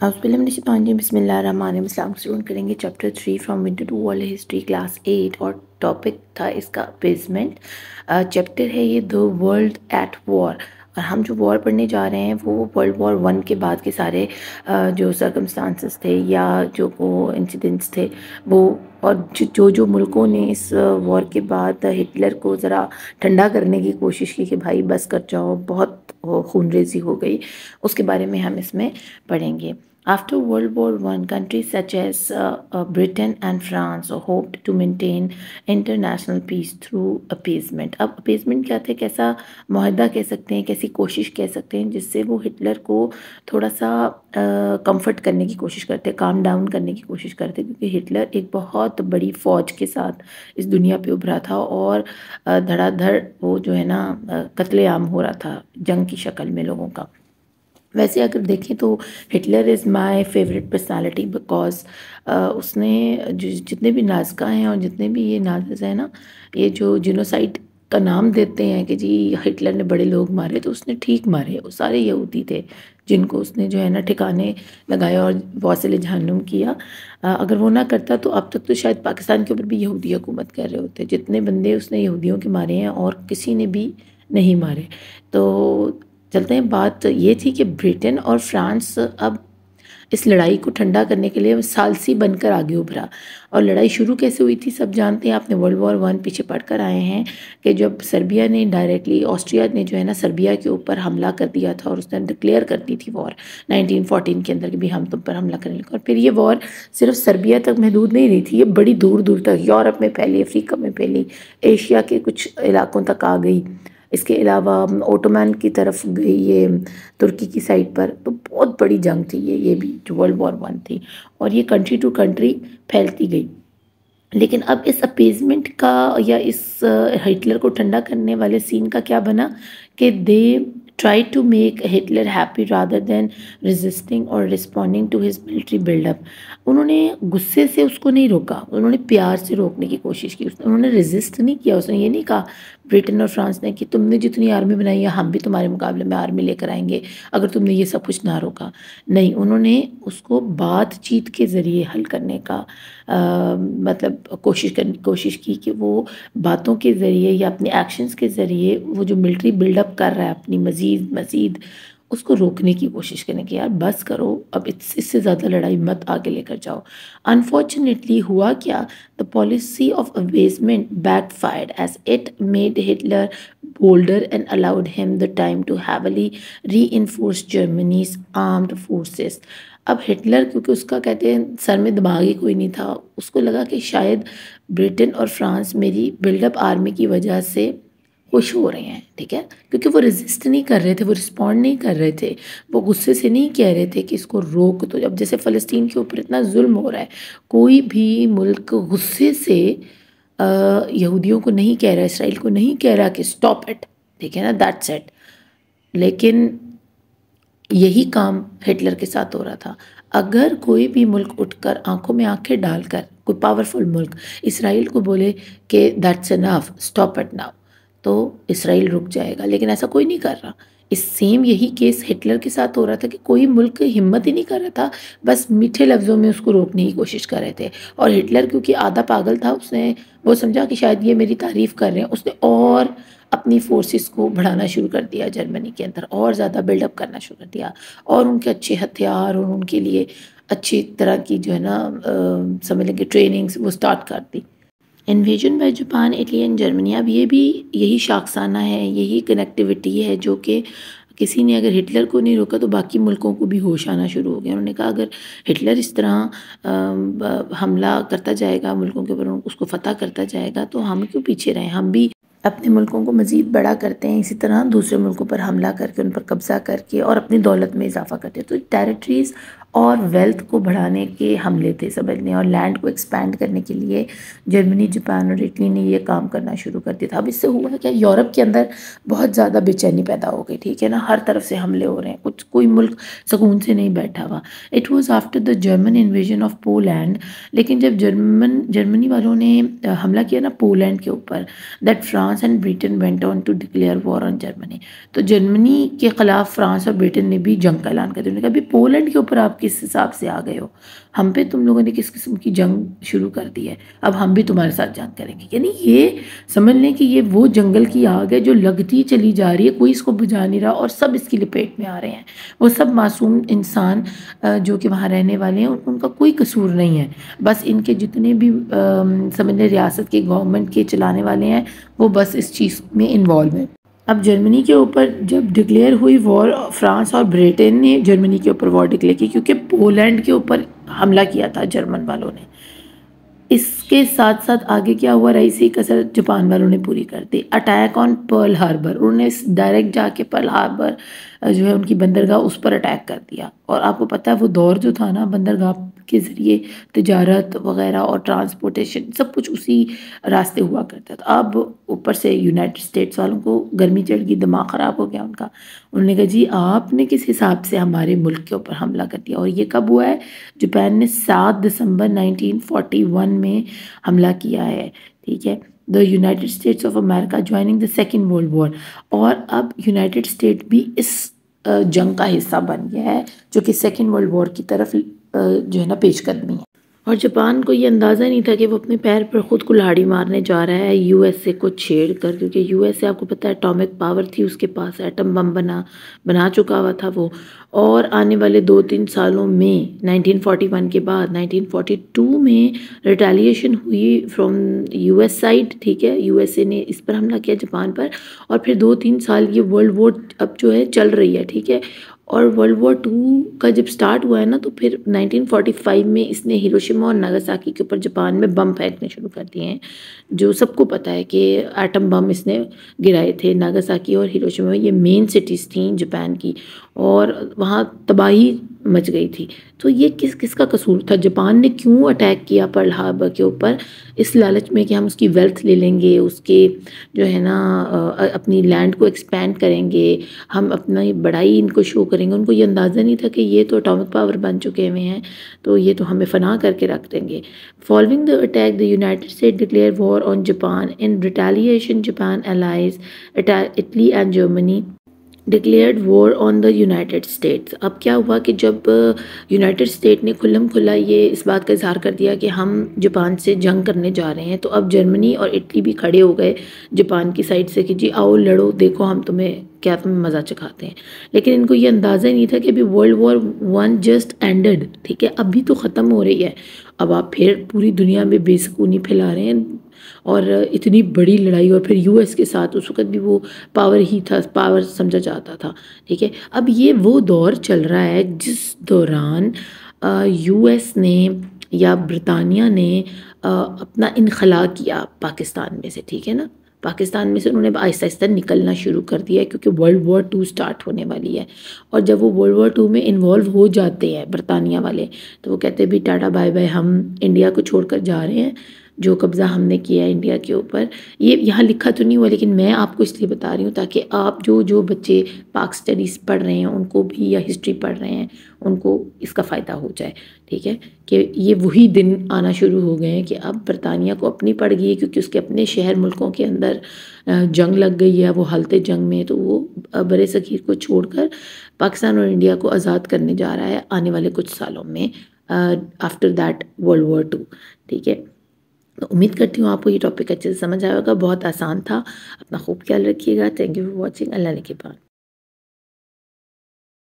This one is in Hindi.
बिस्मिल्लाहिर्रहमानिर्रहीम स्टूडेंट करेंगे chapter 3 from winter to world history class 8 और टॉपिक था इसका बेसमेंट। चैप्टर है ये द वर्ल्ड एट वॉर और हम जो वॉर पढ़ने जा रहे हैं वो वर्ल्ड वॉर 1 के बाद के सारे जो सर्कमस्टांसेस थे या जो वो इंसिडेंट्स थे वो और जो मुल्कों ने इस वॉर के बाद हिटलर को ज़रा ठंडा करने की कोशिश की कि भाई बस कर जाओ, बहुत खूनरेज़ी हो गई, उसके बारे में हम इसमें पढ़ेंगे। After World War I, countries such as Britain and France hoped to maintain international peace through appeasement. अब appeasement क्या थे, कैसा मुआहदा कह सकते हैं, कैसी कोशिश कह सकते हैं जिससे वो हिटलर को थोड़ा सा कंफर्ट करने की कोशिश करते, काम डाउन करने की कोशिश करते, क्योंकि हिटलर एक बहुत बड़ी फ़ौज के साथ इस दुनिया पे उभरा था और धड़ाधड़ वो जो है ना कत्लेआम हो रहा था जंग की शक्ल में लोगों का। वैसे अगर देखें तो Hitler is my favourite personality because उसने जितने भी नाज़िका हैं और जितने भी ये नाज़िज़ हैं ना, ये जो जिनोसाइड का नाम देते हैं कि जी हिटलर ने बड़े लोग मारे, तो उसने ठीक मारे, वो सारे यहूदी थे जिनको उसने जो है ना ठिकाने लगाया और वासिल जहन्नुम किया। अगर वो ना करता तो अब तक तो शायद पाकिस्तान के ऊपर भी यहूदी हुकूमत कर रहे होते। जितने बंदे उसने यहूदियों के मारे हैं और किसी ने भी नहीं मारे। तो चलते हैं, बात ये थी कि ब्रिटेन और फ्रांस अब इस लड़ाई को ठंडा करने के लिए सालसी बनकर आगे उभरा। और लड़ाई शुरू कैसे हुई थी सब जानते हैं, आपने वर्ल्ड वॉर 1 पीछे पढ़ कर आए हैं कि जब सर्बिया ने डायरेक्टली, ऑस्ट्रिया ने जो है ना सर्बिया के ऊपर हमला कर दिया था और उसने डिक्लेयर कर दी थी वॉर 1914 के अंदर कि भी हम तुम पर हमला करेंगे। और फिर ये वॉर सिर्फ सर्बिया तक महदूद नहीं रही थी, ये बड़ी दूर दूर तक यूरोप में फैली, अफ्रीका में फैली, एशिया के कुछ इलाकों तक आ गई। इसके अलावा ओटोमैन की तरफ गई ये तुर्की की साइड पर। तो बहुत बड़ी जंग थी ये भी जो वर्ल्ड वॉर 1 थी, और ये कंट्री टू कंट्री फैलती गई। लेकिन अब इस अपीजमेंट का या इस हिटलर को ठंडा करने वाले सीन का क्या बना कि they try to make Hitler happy rather than resisting और responding to his military buildup. उन्होंने गुस्से से उसको नहीं रोका, उन्होंने प्यार से रोकने की कोशिश की। उन्होंने रेजिस्ट नहीं किया, उसने ये नहीं कहा ब्रिटेन और फ्रांस ने कि तुमने जितनी आर्मी बनाई है हम भी तुम्हारे मुकाबले में आर्मी लेकर आएंगे अगर तुमने ये सब कुछ ना रोका। नहीं, उन्होंने उसको बातचीत के ज़रिए हल करने का मतलब कोशिश की कि वो बातों के ज़रिए या अपने एक्शंस के ज़रिए वो जो मिलिट्री बिल्डअप कर रहा है अपनी मज़ीद उसको रोकने की कोशिश करने की, यार बस करो, अब इससे ज़्यादा लड़ाई मत आगे लेकर जाओ। अनफॉर्चुनेटली हुआ क्या, the policy of appeasement backfired as it made Hitler bolder and allowed him the time to heavily reinforce Germany's armed forces। अब हिटलर क्योंकि उसका कहते हैं सर में दिमाग ही कोई नहीं था, उसको लगा कि शायद ब्रिटेन और फ्रांस मेरी बिल्डअप आर्मी की वजह से खुश हो रहे हैं, ठीक है, क्योंकि वो रेजिस्ट नहीं कर रहे थे, वो रिस्पॉन्ड नहीं कर रहे थे, वो गुस्से से नहीं कह रहे थे कि इसको रोक दो। अब जैसे फ़लस्तीन के ऊपर इतना जुल्म हो रहा है, कोई भी मुल्क गुस्से से यहूदियों को नहीं कह रहा, इसराइल को नहीं कह रहा कि स्टॉप इट, ठीक है ना, दैट्स इट। लेकिन यही काम हिटलर के साथ हो रहा था। अगर कोई भी मुल्क उठकर आंखों में आंखें डालकर, कोई पावरफुल मुल्क इसराइल को बोले कि that's enough, stop it now, तो इसराइल रुक जाएगा, लेकिन ऐसा कोई नहीं कर रहा। इस सेम यही केस हिटलर के साथ हो रहा था कि कोई मुल्क हिम्मत ही नहीं कर रहा था, बस मीठे लफ्ज़ों में उसको रोकने की कोशिश कर रहे थे। और हिटलर क्योंकि आधा पागल था, उसने वो समझा कि शायद ये मेरी तारीफ़ कर रहे हैं, उसने और अपनी फोर्सेस को बढ़ाना शुरू कर दिया जर्मनी के अंदर, और ज़्यादा बिल्डअप करना शुरू कर दिया, और उनके अच्छे हथियार और उनके लिए अच्छी तरह की जो है ना समझ लेंगे ट्रेनिंग्स वो स्टार्ट कर दी। Invasion by Japan, Italy and Germany, अब ये भी यही शाखसाना है, यही कनेक्टिविटी है जो कि किसी ने अगर हिटलर को नहीं रोका तो बाकी मुल्कों को भी होश आना शुरू हो गया। उन्होंने कहा अगर हिटलर इस तरह हमला करता जाएगा मुल्कों के ऊपर, उसको फतह करता जाएगा, तो हम क्यों पीछे रहें, हम भी अपने मुल्कों को मज़ीद बड़ा करते हैं, इसी तरह दूसरे मुल्कों पर हमला करके उन पर कब्ज़ा करके और अपनी दौलत में इजाफा करते हैं। तो टेरिटरीज़ और वेल्थ को बढ़ाने के हमले थे समझने, और लैंड को एक्सपैंड करने के लिए जर्मनी, जापान और इटली ने ये काम करना शुरू कर दिया था। अब इससे हुआ क्या, यूरोप के अंदर बहुत ज़्यादा बेचैनी पैदा हो गई, ठीक है ना, हर तरफ से हमले हो रहे हैं, कोई मुल्क सुकून से नहीं बैठा हुआ। It was after the German invasion of Poland, लेकिन जब जर्मनी वालों ने हमला किया ना पोलैंड के ऊपर, that France and Britain went on to declare war on Germany. तो जर्मनी के ख़िलाफ़ फ्रांस और ब्रिटेन ने भी जंग का ऐलान कर दिया। उन्होंने कहा अभी पोलैंड के ऊपर आप किस हिसाब से आ गए हो, हम पे तुम लोगों ने किस किस्म की जंग शुरू कर दी है, अब हम भी तुम्हारे साथ जंग करेंगे। यानी ये समझ लें कि ये वो जंगल की आग है जो लगती चली जा रही है, कोई इसको बुझा नहीं रहा और सब इसकी लपेट में आ रहे हैं। वो सब मासूम इंसान जो कि वहाँ रहने वाले हैं, उनका कोई कसूर नहीं है, बस इनके जितने भी समझ लें रियासत के गवर्नमेंट के चलाने वाले हैं वो बस इस चीज़ में इन्वॉल्व हैं। अब जर्मनी के ऊपर जब डिक्लेयर हुई वॉर, फ्रांस और ब्रिटेन ने जर्मनी के ऊपर वॉर डिक्लेयर की क्योंकि पोलैंड के ऊपर हमला किया था जर्मन वालों ने। इसके साथ साथ आगे क्या हुआ, रईसी कसर जापान वालों ने पूरी कर दी। अटैक ऑन पर्ल हार्बर, उन्होंने डायरेक्ट जाके पर्ल हार्बर जो है उनकी बंदरगाह उस पर अटैक कर दिया। और आपको पता है वो दौर जो था ना, बंदरगाह के ज़रिए तिजारत वगैरह और ट्रांसपोर्टेशन सब कुछ उसी रास्ते हुआ करता था। अब ऊपर से यूनाइटेड स्टेट्स वालों को गर्मी चढ़ गई, दिमाग ख़राब हो गया उनका। उन्होंने कहा जी आपने किस हिसाब से हमारे मुल्क के ऊपर हमला कर दिया। और ये कब हुआ है, जापान ने 7 दिसंबर 1941 में हमला किया है, ठीक है। The United states of America joining the second world war, और अब यूनाइटेड स्टेट भी इस जंग का हिस्सा बन गया है जो कि सेकेंड वर्ल्ड वॉर की तरफ जो है ना पेशकदमी है। और जापान को ये अंदाज़ा नहीं था कि वो अपने पैर पर ख़ुद कुल्हाड़ी मारने जा रहा है यूएसए को छेड़ कर, क्योंकि यूएसए आपको पता है एटॉमिक पावर थी उसके पास, एटम बम बना चुका हुआ था वो। और आने वाले 2-3 सालों में 1941 के बाद 1942 में रिटेलिएशन हुई फ्रॉम यूएस साइड, ठीक है। यूएसए ने इस पर हमला किया जापान पर, और फिर 2-3 साल ये वर्ल्ड वॉर अब जो है चल रही है, ठीक है। और वर्ल्ड वॉर 2 का जब स्टार्ट हुआ है ना, तो फिर 1945 में इसने हिरोशिमा और नागासाकी के ऊपर जापान में बम फेंकने शुरू कर दिए हैं। जो सबको पता है कि एटम बम इसने गिराए थे नागासाकी और हिरोशिमा में, ये मेन सिटीज़ थी जापान की, और वहाँ तबाही मच गई थी। तो ये किसका कसूर था, जापान ने क्यों अटैक किया पर्ल हार्बर के ऊपर, इस लालच में कि हम उसकी वेल्थ ले लेंगे, उसके जो है ना अपनी लैंड को एक्सपैंड करेंगे, हम अपनी बड़ाई इनको शो करेंगे। उनको ये अंदाज़ा नहीं था कि ये तो एटॉमिक पावर बन चुके हुए हैं, तो ये तो हमें फना करके रख देंगे। Following the attack the United state declare war on Japan. In retaliation Japan allies Italy and Germany declared war on the United states. अब क्या हुआ कि जब यूनाइटेड स्टेट ने खुल्लम खुल्ला ये इस बात का इजहार कर दिया कि हम जापान से जंग करने जा रहे हैं, तो अब जर्मनी और इटली भी खड़े हो गए जापान की साइड से कि जी आओ लड़ो, देखो हम तुम्हें मज़ा चखाते हैं। लेकिन इनको ये अंदाज़ा ही नहीं था कि अभी वर्ल्ड वॉर 1 जस्ट एंडेड, ठीक है, अभी तो ख़त्म हो रही है। अब आप फिर पूरी दुनिया में बेसुकूनी फैला रहे हैं और इतनी बड़ी लड़ाई, और फिर यूएस के साथ उस वक्त भी वो पावर ही था, पावर समझा जाता था, ठीक है। अब ये वो दौर चल रहा है जिस दौरान यूएस ने या ब्रिटानिया ने अपना इनखला किया पाकिस्तान में से, ठीक है ना। पाकिस्तान में से उन्होंने आहिस्ता आहिस्ता निकलना शुरू कर दिया है क्योंकि वर्ल्ड वॉर 2 स्टार्ट होने वाली है। और जब वो वर्ल्ड वॉर 2 में इन्वॉल्व हो जाते हैं ब्रिटानिया वाले, तो वो कहते हैं भी टाटा बाय बाय, हम इंडिया को छोड़कर जा रहे हैं, जो कब्ज़ा हमने किया है इंडिया के ऊपर। ये यहाँ लिखा तो नहीं हुआ, लेकिन मैं आपको इसलिए बता रही हूँ ताकि आप जो बच्चे पाक स्टडीज़ पढ़ रहे हैं उनको भी, या हिस्ट्री पढ़ रहे हैं उनको इसका फ़ायदा हो जाए, ठीक है। कि ये वही दिन आना शुरू हो गए हैं कि अब बरतानिया को अपनी पड़ गई है, क्योंकि उसके अपने शहर मुल्कों के अंदर जंग लग गई है, वो हालते जंग में, तो वो बरे सगीर को छोड़कर पाकिस्तान और इंडिया को आज़ाद करने जा रहा है आने वाले कुछ सालों में, आफ्टर दैट वर्ल्ड वॉर 2, ठीक है। तो उम्मीद करती हूँ आपको ये टॉपिक अच्छे से समझ आएगा। बहुत आसान था। अपना खूब ख्याल रखिएगा। Thank you for watching. अल्लाह ने के बाद।